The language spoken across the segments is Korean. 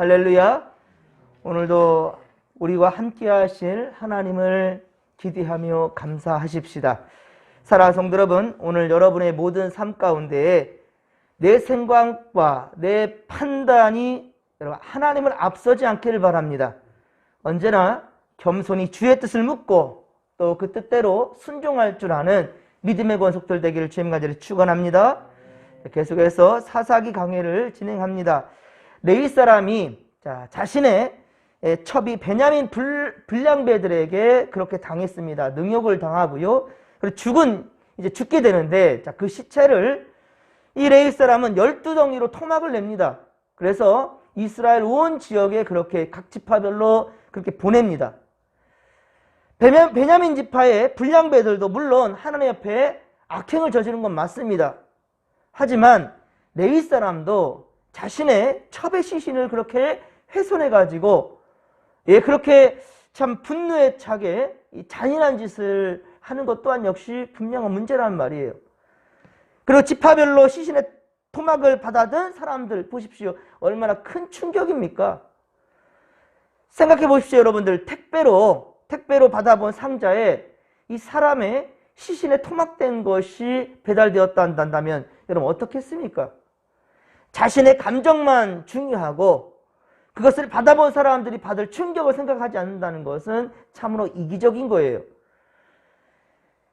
할렐루야. 오늘도 우리와 함께 하실 하나님을 기대하며 감사하십시다. 사랑하는 성도 여러분, 오늘 여러분의 모든 삶 가운데 내 생각과 내 판단이 여러분 하나님을 앞서지 않기를 바랍니다. 언제나 겸손히 주의 뜻을 묻고 또 그 뜻대로 순종할 줄 아는 믿음의 권속들 되기를 주님 간절히 축원합니다. 계속해서 사사기 강해를 진행합니다. 레위 사람이 자신의 첩이 베냐민 불량배들에게 그렇게 당했습니다. 능욕을 당하고요. 그리고 죽게 되는데 그 시체를 이 레위 사람은 12덩이로 토막을 냅니다. 그래서 이스라엘 온 지역에 그렇게 각 지파별로 그렇게 보냅니다. 베냐민 지파의 불량배들도 물론 하나님 앞에 악행을 저지른 건 맞습니다. 하지만 레위 사람도 자신의 첩의 시신을 그렇게 훼손해가지고 그렇게 참 분노에 차게 잔인한 짓을 하는 것 또한 역시 분명한 문제라는 말이에요. 그리고 지파별로 시신의 토막을 받아든 사람들 보십시오. 얼마나 큰 충격입니까? 생각해 보십시오. 여러분들 택배로 받아본 상자에 이 사람의 시신에 토막된 것이 배달되었다 한다면 여러분 어떻겠습니까? 자신의 감정만 중요하고 그것을 받아본 사람들이 받을 충격을 생각하지 않는다는 것은 참으로 이기적인 거예요.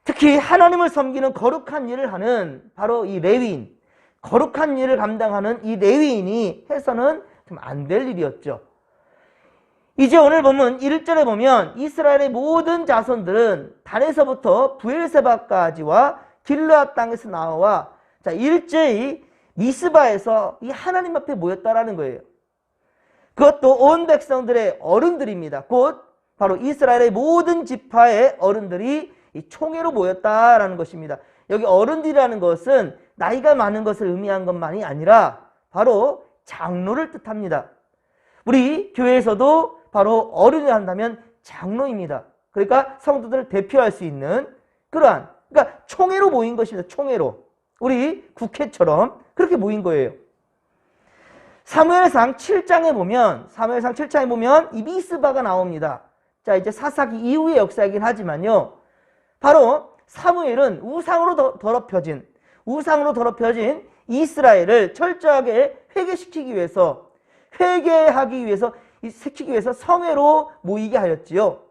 특히 하나님을 섬기는 거룩한 일을 하는 바로 이 레위인, 거룩한 일을 감당하는 이 레위인이 해서는 좀 안 될 일이었죠. 이제 오늘 보면 1절에 보면 이스라엘의 모든 자손들은 단에서부터 부엘세바까지와 길르앗 땅에서 나와 일제히 미스바에서 이 하나님 앞에 모였다라는 거예요. 그것도 온 백성들의 어른들입니다. 곧 바로 이스라엘의 모든 지파의 어른들이 이 총회로 모였다라는 것입니다. 여기 어른들이라는 것은 나이가 많은 것을 의미한 것만이 아니라 바로 장로를 뜻합니다. 우리 교회에서도 바로 어른을 한다면 장로입니다. 그러니까 성도들을 대표할 수 있는 그러니까 총회로 모인 것입니다. 총회로. 우리 국회처럼 그렇게 모인 거예요. 사무엘상 7장에 보면 이 미스바가 나옵니다. 이제 사사기 이후의 역사이긴 하지만요. 바로 사무엘은 우상으로 더럽혀진 이스라엘을 철저하게 회개하기 위해서 성회로 모이게 하였지요.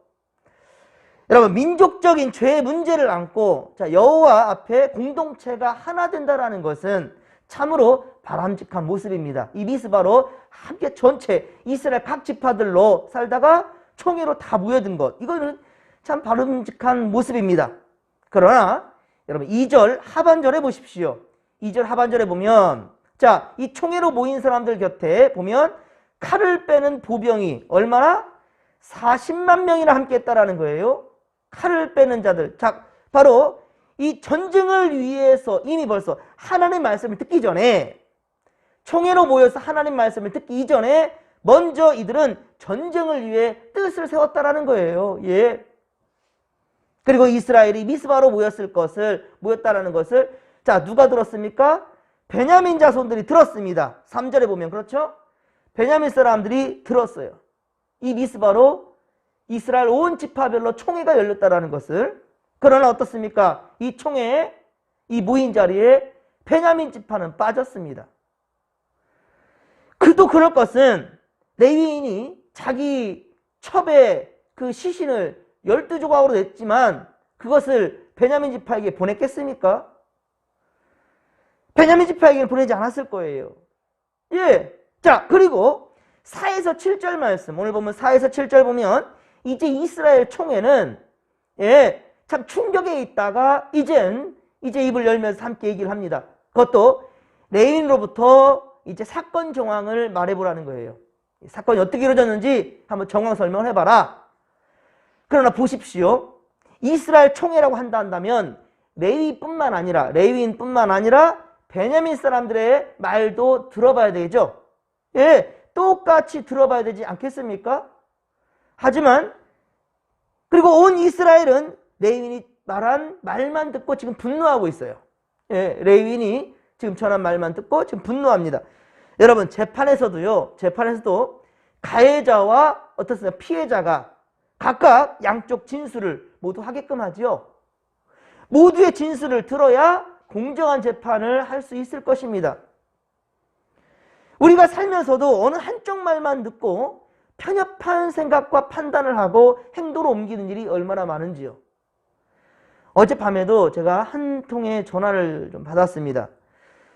여러분, 민족적인 죄의 문제를 안고 여호와 앞에 공동체가 하나 된다라는 것은 참으로 바람직한 모습입니다. 이 미스바로 함께 전체 이스라엘 각 지파들로 살다가 총회로 다 모여든 것, 이거는 참 바람직한 모습입니다. 그러나 여러분 2절 하반절에 보십시오. 2절 하반절에 보면 이 총회로 모인 사람들 곁에 보면 칼을 빼는 보병이 얼마나 40만 명이나 함께 했다라는 거예요. 칼을 빼는 자들. 바로 이 전쟁을 위해서 이미 벌써 하나님의 말씀을 듣기 전에 총회로 모여서 하나님 말씀을 듣기 이전에 먼저 이들은 전쟁을 위해 뜻을 세웠다라는 거예요. 그리고 이스라엘이 미스바로 모였다라는 것을 누가 들었습니까? 베냐민 자손들이 들었습니다. 3절에 보면 그렇죠? 베냐민 사람들이 들었어요. 이 미스바로 이스라엘 온 지파별로 총회가 열렸다라는 것을. 그러나 어떻습니까? 이 총회에 이 모인 자리에 베냐민 지파는 빠졌습니다. 그도 그럴 것은 레위인이 자기 첩의 그 시신을 12조각으로 냈지만 그것을 베냐민 지파에게 보냈겠습니까? 베냐민 지파에게는 보내지 않았을 거예요. 그리고 4에서 7절 말씀, 오늘 보면 4에서 7절 보면 이제 이스라엘 총회는 참 충격에 있다가 이제 입을 열면서 함께 얘기를 합니다. 그것도 레위인으로부터 이제 사건 정황을 말해보라는 거예요. 사건이 어떻게 이루어졌는지 한번 정황 설명을 해봐라. 그러나 보십시오. 이스라엘 총회라고 한다면 레위인뿐만 아니라 베냐민 사람들의 말도 들어봐야 되죠. 똑같이 들어봐야 되지 않겠습니까? 하지만 그리고 온 이스라엘은 레위인이 말한 말만 듣고 지금 분노하고 있어요. 레위인이 지금 전한 말만 듣고 지금 분노합니다. 여러분 재판에서도 가해자와 어떻습니까? 피해자가 각각 양쪽 진술을 모두 하게끔 하지요. 모두의 진술을 들어야 공정한 재판을 할 수 있을 것입니다. 우리가 살면서도 어느 한쪽 말만 듣고 편협한 생각과 판단을 하고 행동으로 옮기는 일이 얼마나 많은지요. 어젯밤에도 제가 한 통의 전화를 좀 받았습니다.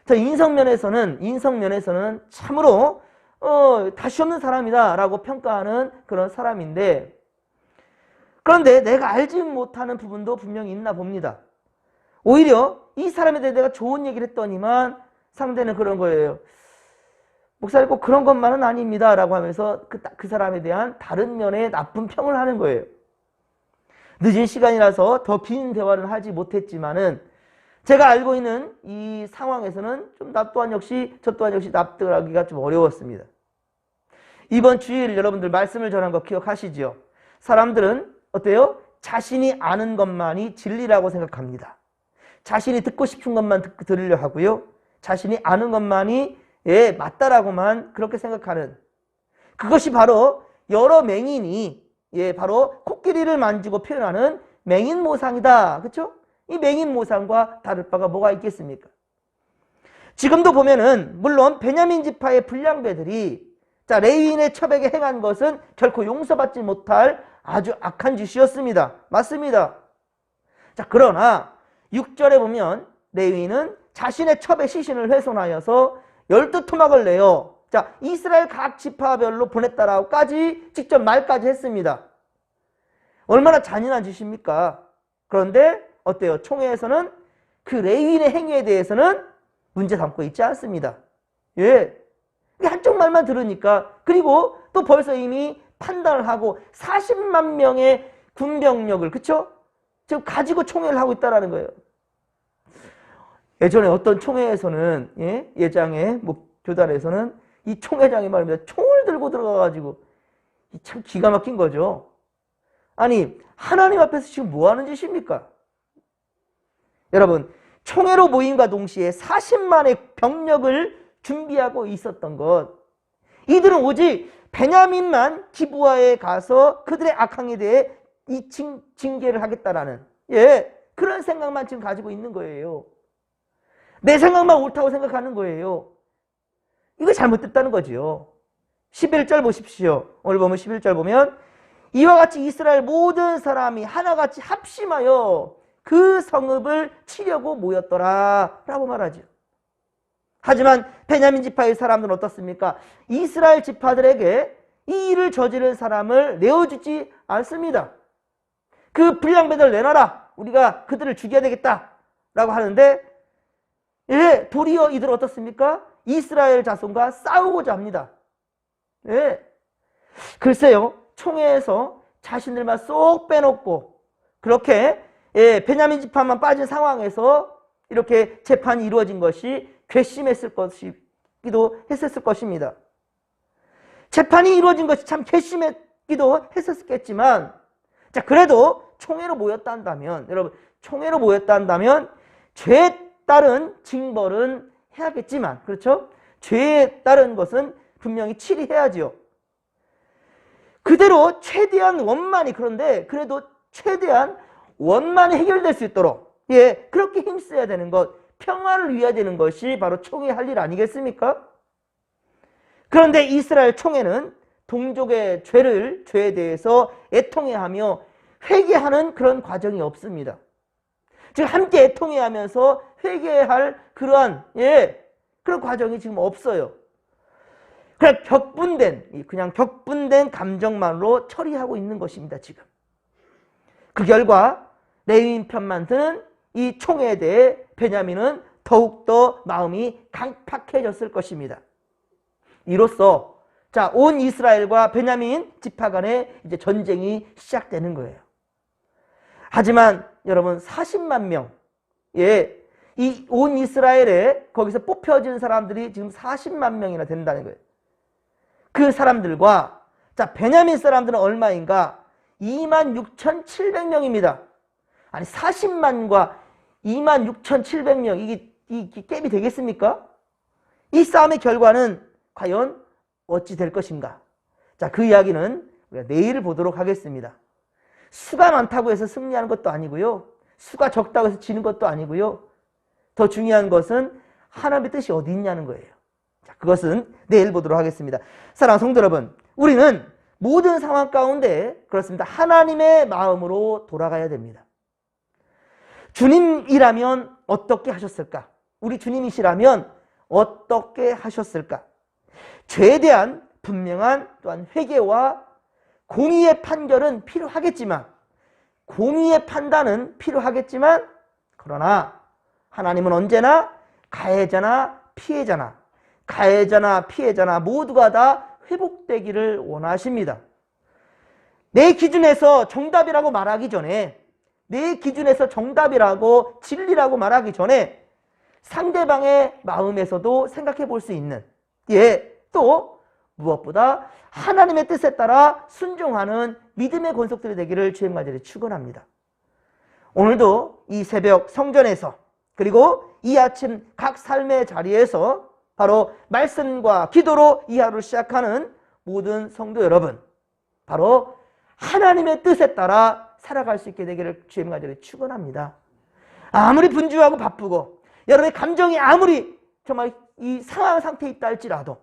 저 인성면에서는 참으로 다시 없는 사람이다 라고 평가하는 그런 사람인데, 그런데 내가 알지 못하는 부분도 분명히 있나 봅니다. 오히려 이 사람에 대해 내가 좋은 얘기를 했더니만 상대는 그런 거예요. 목사님 꼭 그런 것만은 아닙니다 라고 하면서 그 사람에 대한 다른 면의 나쁜 평을 하는 거예요. 늦은 시간이라서 더 긴 대화를 하지 못했지만은 제가 알고 있는 이 상황에서는 좀 저 또한 역시 납득을 하기가 좀 어려웠습니다. 이번 주일 여러분들 말씀을 전한 거 기억하시죠? 사람들은 어때요? 자신이 아는 것만이 진리라고 생각합니다. 자신이 듣고 싶은 것만 들으려 하고요. 자신이 아는 것만이 맞다라고만 그렇게 생각하는, 그것이 바로 여러 맹인이 바로 코끼리를 만지고 표현하는 맹인모상이다. 그렇죠? 이 맹인모상과 다를 바가 뭐가 있겠습니까? 지금도 보면은 물론 베냐민 지파의 불량배들이 레위인의 첩에게 행한 것은 결코 용서받지 못할 아주 악한 짓이었습니다. 맞습니다. 그러나 6절에 보면 레위인은 자신의 첩의 시신을 훼손하여서 12토막을 내어 이스라엘 각 지파별로 보냈다라고까지 직접 말까지 했습니다. 얼마나 잔인한 짓입니까? 그런데 어때요? 총회에서는 그 레위인의 행위에 대해서는 문제 삼고 있지 않습니다. 한쪽 말만 들으니까, 그리고 또 벌써 이미 판단을 하고 40만 명의 군병력을, 그쵸? 지금 가지고 총회를 하고 있다는 거예요. 예전에 어떤 총회에서는, 예장의 교단에서는 이 총회장이 말입니다. 총을 들고 들어가가지고, 참 기가 막힌 거죠. 아니, 하나님 앞에서 지금 뭐 하는 짓입니까? 여러분, 총회로 모임과 동시에 40만의 병력을 준비하고 있었던 것, 이들은 오직 베냐민만 기브아에 가서 그들의 악행에 대해 이 징계를 하겠다라는 그런 생각만 지금 가지고 있는 거예요. 내 생각만 옳다고 생각하는 거예요. 이거 잘못됐다는 거지요. 11절 보십시오. 오늘 보면 11절 보면 이와 같이 이스라엘 모든 사람이 하나같이 합심하여 그 성읍을 치려고 모였더라 라고 말하죠. 하지만 베냐민 지파의 사람들은 어떻습니까? 이스라엘 지파들에게 이 일을 저지른 사람을 내어주지 않습니다. 그 불량배들 내놔라. 우리가 그들을 죽여야 되겠다 라고 하는데, 도리어 이들은 어떻습니까? 이스라엘 자손과 싸우고자 합니다. 글쎄요, 총회에서 자신들만 쏙 빼놓고 그렇게 베냐민 지파만 빠진 상황에서 이렇게 재판이 이루어진 것이 괘씸했을 것입니다. 재판이 이루어진 것이 참 괘씸했기도 했었겠지만, 그래도 총회로 모였다면, 여러분, 총회로 모였다면 죄에 따른 징벌은 해야겠지만, 그렇죠? 죄에 따른 것은 분명히 치리해야지요. 그대로 최대한 원만히, 그런데 그래도 최대한 원만히 해결될 수 있도록 그렇게 힘써야 되는 것, 평화를 위해야 되는 것이 바로 총회의 할 일 아니겠습니까? 그런데 이스라엘 총회는 동족의 죄에 대해서 애통해하며 회개하는 그런 과정이 없습니다. 즉 함께 애통해하면서 회개할 그러한 그런 과정이 지금 없어요. 그냥 격분된 감정만으로 처리하고 있는 것입니다. 지금 그 결과 레위인 편만 드는 이 총회에 대해 베냐민은 더욱더 마음이 강팍해졌을 것입니다. 이로써 온 이스라엘과 베냐민 지파 간의 이제 전쟁이 시작되는 거예요. 하지만 여러분, 40만 명, 이 온 이스라엘에 거기서 뽑혀진 사람들이 지금 40만 명이나 된다는 거예요. 그 사람들과 베냐민 사람들은 얼마인가? 26,700명입니다. 아니 40만과 26,700명, 이게 갭이 되겠습니까? 이 싸움의 결과는 과연 어찌 될 것인가? 자, 그 이야기는 우리가 내일 보도록 하겠습니다. 수가 많다고 해서 승리하는 것도 아니고요. 수가 적다고 해서 지는 것도 아니고요. 더 중요한 것은 하나님의 뜻이 어디 있냐는 거예요. 자, 그것은 내일 보도록 하겠습니다. 사랑하는 성도 여러분, 우리는 모든 상황 가운데 그렇습니다. 하나님의 마음으로 돌아가야 됩니다. 주님이라면 어떻게 하셨을까? 우리 주님이시라면 어떻게 하셨을까? 죄에 대한 분명한 또한 회개와 공의의 판결은 필요하겠지만, 공의의 판단은 필요하겠지만, 그러나 하나님은 언제나 가해자나 피해자나, 가해자나 피해자나 모두가 다 회복되기를 원하십니다. 내 기준에서 정답이라고 말하기 전에, 내 기준에서 정답이라고 진리라고 말하기 전에 상대방의 마음에서도 생각해 볼 수 있는, 또 무엇보다 하나님의 뜻에 따라 순종하는 믿음의 권속들이 되기를 주의 간절히 축원합니다. 오늘도 이 새벽 성전에서, 그리고 이 아침 각 삶의 자리에서 바로 말씀과 기도로 이 하루를 시작하는 모든 성도 여러분, 바로 하나님의 뜻에 따라 살아갈 수 있게 되기를 주의 간절히 축원합니다. 아무리 분주하고 바쁘고 여러분의 감정이 아무리 정말 이 상황 상태에 있다 할지라도,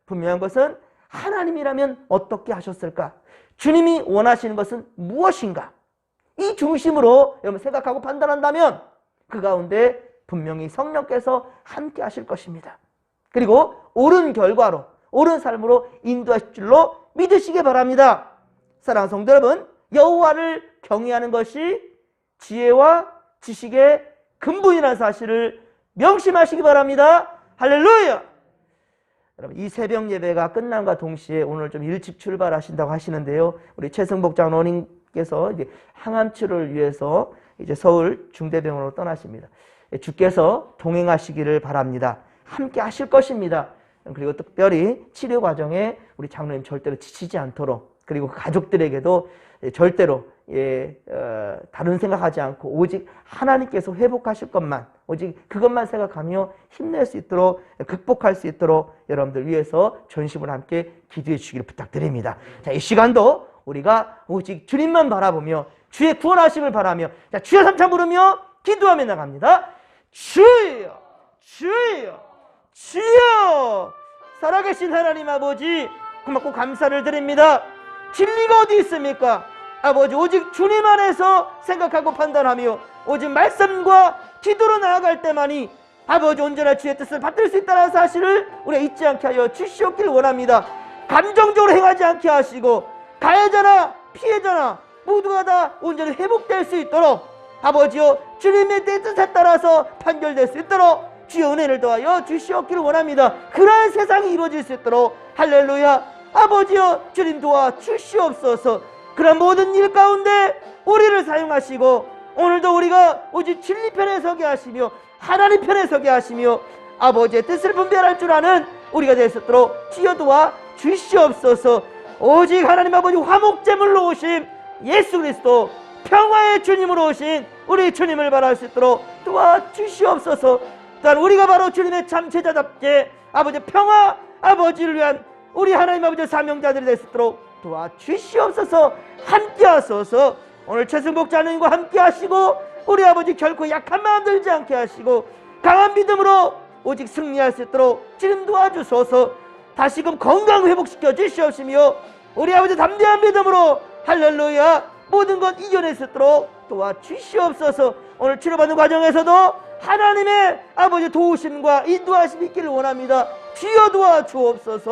분명한 것은 하나님이라면 어떻게 하셨을까? 주님이 원하시는 것은 무엇인가? 이 중심으로 여러분 생각하고 판단한다면 그 가운데 분명히 성령께서 함께 하실 것입니다. 그리고 옳은 결과로, 옳은 삶으로 인도하실 줄로 믿으시기 바랍니다. 사랑하는 성도 여러분, 여호와를 경외하는 것이 지혜와 지식의 근본이라는 사실을 명심하시기 바랍니다. 할렐루야! 여러분, 이 새벽 예배가 끝남과 동시에 오늘 좀 일찍 출발하신다고 하시는데요. 우리 최승복 장로님께서 이제 항암 치료를 위해서 이제 서울 중대병원으로 떠나십니다. 주께서 동행하시기를 바랍니다. 함께 하실 것입니다. 그리고 특별히 치료 과정에 우리 장로님 절대로 지치지 않도록, 그리고 가족들에게도 절대로 다른 생각하지 않고 오직 하나님께서 회복하실 것만, 오직 그것만 생각하며 힘낼 수 있도록, 극복할 수 있도록 여러분들 위해서 전심으로 함께 기도해 주시기를 부탁드립니다. 자, 이 시간도 우리가 오직 주님만 바라보며 주의 구원하심을 바라며, 자, 주여 삼차 부르며 기도하며 나갑니다. 주여, 주여, 주여! 살아계신 하나님 아버지, 고맙고 감사를 드립니다. 진리가 어디 있습니까? 아버지, 오직 주님 안에서 생각하고 판단하며 오직 말씀과 기도로 나아갈 때만이 아버지 언제나 주의 뜻을 받들 수 있다는 사실을 우리가 잊지 않게 하여 주시옵길 원합니다. 감정적으로 행하지 않게 하시고 가해자나 피해자나 모두가 다 온전히 회복될 수 있도록 아버지여 주님의 뜻에 따라서 판결될 수 있도록 주의 은혜를 더하여 주시옵기를 원합니다. 그러한 세상이 이루어질 수 있도록 할렐루야. 아버지여 주님 도와 주시옵소서. 그런 모든 일 가운데 우리를 사용하시고 오늘도 우리가 오직 진리 편에 서게 하시며 하나님 편에 서게 하시며 아버지의 뜻을 분별할 줄 아는 우리가 될 수 있도록 주여 도와 주시옵소서. 오직 하나님 아버지 화목제물로 오신 예수 그리스도 평화의 주님으로 오신 우리 주님을 바라볼 수 있도록 도와주시옵소서. 또한 우리가 바로 주님의 참 제자답게 아버지 평화 아버지를 위한 우리 하나님 아버지 사명자들이 될 수 있도록 도와주시옵소서. 함께 하소서. 오늘 최승복 장로님과 함께 하시고 우리 아버지 결코 약한 마음 들지 않게 하시고 강한 믿음으로 오직 승리할 수 있도록 지금 도와주소서. 다시금 건강 회복시켜 주시옵시며 우리 아버지 담대한 믿음으로 할렐루야 모든 것 이겨낼 수 있도록 도와주시옵소서. 오늘 치료받는 과정에서도 하나님의 아버지 도우심과 인도하심이 있기를 원합니다. 주여 도와주옵소서.